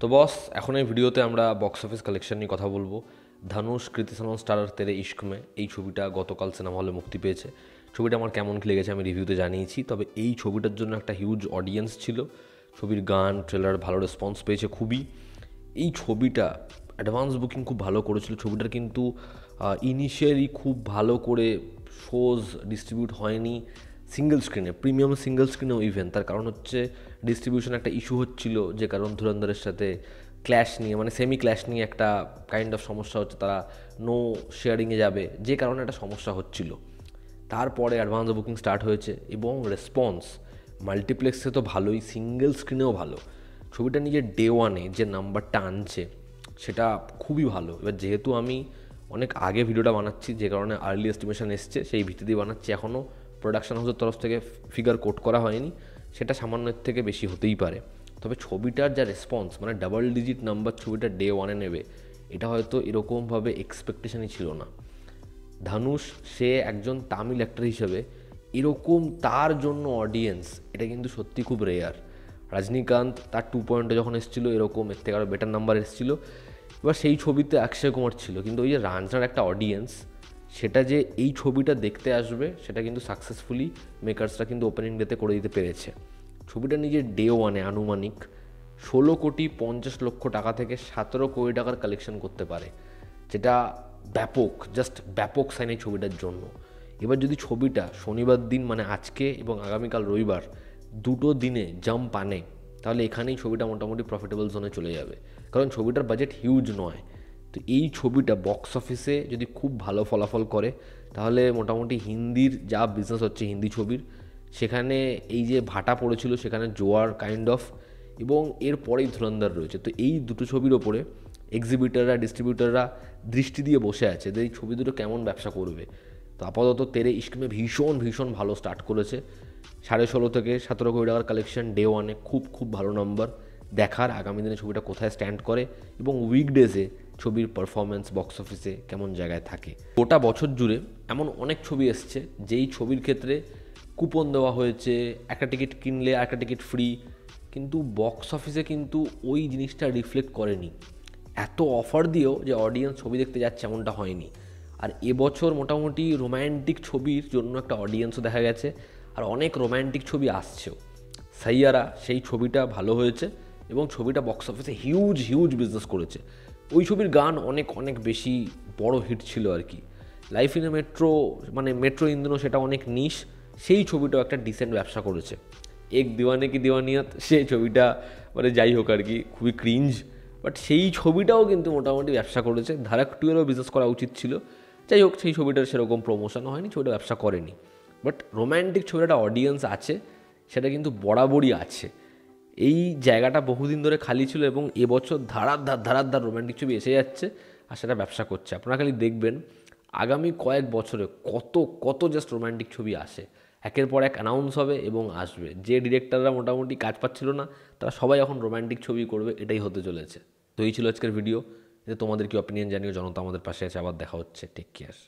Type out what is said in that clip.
তো বস, এখন এই ভিডিওতে আমরা বক্স অফিস কালেকশন নিয়ে কথা বলবো। ধানুষ কৃতি সানন স্টারার তেরে ইশক মে এই ছবিটা গতকাল সিনেমা হলে মুক্তি পেয়েছে। ছবিটা আমার কেমন লেগেছে আমি রিভিউতে জানিয়েছি। তবে এই ছবিটার জন্য একটা হিউজ অডিয়েন্স ছিল। ছবির গান ট্রেলার ভালো রেসপন্স পেয়েছে খুবই। এই ছবিটা অ্যাডভান্স বুকিং খুব ভালো করেছিল। ছবিটার কিন্তু ইনিশিয়ালি খুব ভালো করে শোজ ডিস্ট্রিবিউট হয়নি সিঙ্গেল স্ক্রিনে, প্রিমিয়াম সিঙ্গেল স্ক্রিনেও ইভেন। তার কারণ হচ্ছে ডিস্ট্রিবিউশন একটা ইস্যু হচ্ছিল, যে কারণ ধুরন্ধরের সাথে ক্ল্যাশ নিয়ে, মানে সেমি ক্ল্যাশ নিয়ে একটা কাইন্ড অফ সমস্যা হচ্ছে। তারা নো শেয়ারিংয়ে যাবে, যে কারণে একটা সমস্যা হচ্ছিল। তারপরে অ্যাডভান্স বুকিং স্টার্ট হয়েছে এবং রেসপন্স মাল্টিপ্লেক্সে তো ভালোই, সিঙ্গেল স্ক্রিনেও ভালো। ছবিটা নিজের ডে ওয়ানে যে নাম্বারটা আনছে সেটা খুবই ভালো। এবার যেহেতু আমি অনেক আগে ভিডিওটা বানাচ্ছি, যে কারণে আর্লি এস্টিমেশন এসছে, সেই ভিত্তিতেই বানাচ্ছি। এখনও প্রোডাকশন হাউসের তরফ থেকে ফিগার কোট করা হয়নি, সেটা সামান্যের থেকে বেশি হতেই পারে। তবে ছবিটার যা রেসপন্স, মানে ডাবল ডিজিট নাম্বার ছবিটা ডে ওয়ানে নেবে, এটা হয়তো এরকমভাবে এক্সপেকটেশনই ছিল না। ধানুষ সে একজন তামিল অ্যাক্টর হিসেবে এরকম তার জন্য অডিয়েন্স, এটা কিন্তু সত্যি খুব রেয়ার। রজনীকান্ত তার 2 যখন এসেছিলো এরকম এর থেকে আরও বেটার নাম্বার এসেছিলো। এবার সেই ছবিতে অক্ষয় কুমার ছিল, কিন্তু ওই যে রাঞ্চনার একটা অডিয়েন্স, সেটা যে এই ছবিটা দেখতে আসবে সেটা কিন্তু সাকসেসফুলি মেকার্সরা কিন্তু ওপেনিং ডেতে করে দিতে পেরেছে। ছবিটা নিজের ডে ওয়ানে আনুমানিক 16,50,00,000 টাকা থেকে 17 কোটি টাকার কালেকশন করতে পারে, যেটা ব্যাপক, জাস্ট ব্যাপক সাইন এই ছবিটার জন্য। এবার যদি ছবিটা শনিবার দিন, মানে আজকে এবং আগামীকাল রবিবার, দুটো দিনে জাম্প আনে, তাহলে এখানেই ছবিটা মোটামুটি প্রফিটেবল জোনে চলে যাবে। কারণ ছবিটার বাজেট হিউজ নয়। তো এই ছবিটা বক্স অফিসে যদি খুব ভালো ফলাফল করে, তাহলে মোটামুটি হিন্দির যা বিজনেস হচ্ছে হিন্দি ছবির, সেখানে এই যে ভাটা পড়েছিল সেখানে জোয়ার কাইন্ড অফ, এবং এরপরেই ধুরন্ধর রয়েছে। তো এই দুটো ছবির ওপরে এক্সিবিটাররা, ডিস্ট্রিবিউটাররা দৃষ্টি দিয়ে বসে আছে যে এই ছবি দুটো কেমন ব্যবসা করবে। তো আপাতত তেরে ইশক মে ভীষণ ভীষণ ভালো স্টার্ট করেছে। 16.5 থেকে 17 কোটি টাকার কালেকশন ডে ওয়ানে, খুব খুব ভালো নম্বর। দেখার আগামী দিনে ছবিটা কোথায় স্ট্যান্ড করে এবং উইকডেজে ছবির পারফরমেন্স বক্স অফিসে কেমন জায়গায় থাকে। গোটা বছর জুড়ে এমন অনেক ছবি এসছে যেই ছবির ক্ষেত্রে কুপন দেওয়া হয়েছে, একটা টিকিট কিনলে একটা টিকিট ফ্রি, কিন্তু বক্স অফিসে কিন্তু ওই জিনিসটা রিফ্লেক্ট করেনি। এত অফার দিয়েও যে অডিয়েন্স ছবি দেখতে যাচ্ছে এমনটা হয়নি। আর এবছর মোটামুটি রোম্যান্টিক ছবির জন্য একটা অডিয়েন্সও দেখা গেছে, আর অনেক রোম্যান্টিক ছবি আসছেও। সাইয়ারা সেই ছবিটা ভালো হয়েছে এবং ছবিটা বক্স অফিসে হিউজ হিউজ বিজনেস করেছে। ওই ছবির গান অনেক অনেক বেশি বড় হিট ছিল আর কি। লাইফ ইন এ মেট্রো, মানে মেট্রো ইন্দ্র, সেটা অনেক নিশ। সেই ছবিটাও একটা ডিসেন্ট ব্যবসা করেছে। এক দিওয়ানে কি দিওয়ানিয়াত, সেই ছবিটা মানে যাই হোক আর কি, খুবই ক্রিঞ্জ, বাট সেই ছবিটাও কিন্তু মোটামুটি ব্যবসা করেছে। ধারাক 2-এরও বিজনেস করা উচিত ছিল। যাই হোক, সেই ছবিটার সেরকম প্রমোশন হয়নি, ছবিটা ব্যবসা করেনি। বাট রোম্যান্টিক ছবির একটা অডিয়েন্স আছে, সেটা কিন্তু বরাবরই আছে। এই জায়গাটা বহুদিন ধরে খালি ছিল এবং এবছর ধারার রোম্যান্টিক ছবি এসে যাচ্ছে, আর সেটা ব্যবসা করছে। আপনারা খালি দেখবেন আগামী কয়েক বছরে কত কত জাস্ট রোম্যান্টিক ছবি আসে, একের পর এক অ্যানাউন্স হবে এবং আসবে। যে ডিরেক্টররা মোটামুটি কাজ পাচ্ছিল না, তারা সবাই এখন রোম্যান্টিক ছবি করবে, এটাই হতে চলেছে। তো এই ছিল আজকের ভিডিও। এতে তোমাদের কি অপিনিয়ন জানিও। জনতা আমাদের পাশে আছে। আবার দেখা হচ্ছে। Take care.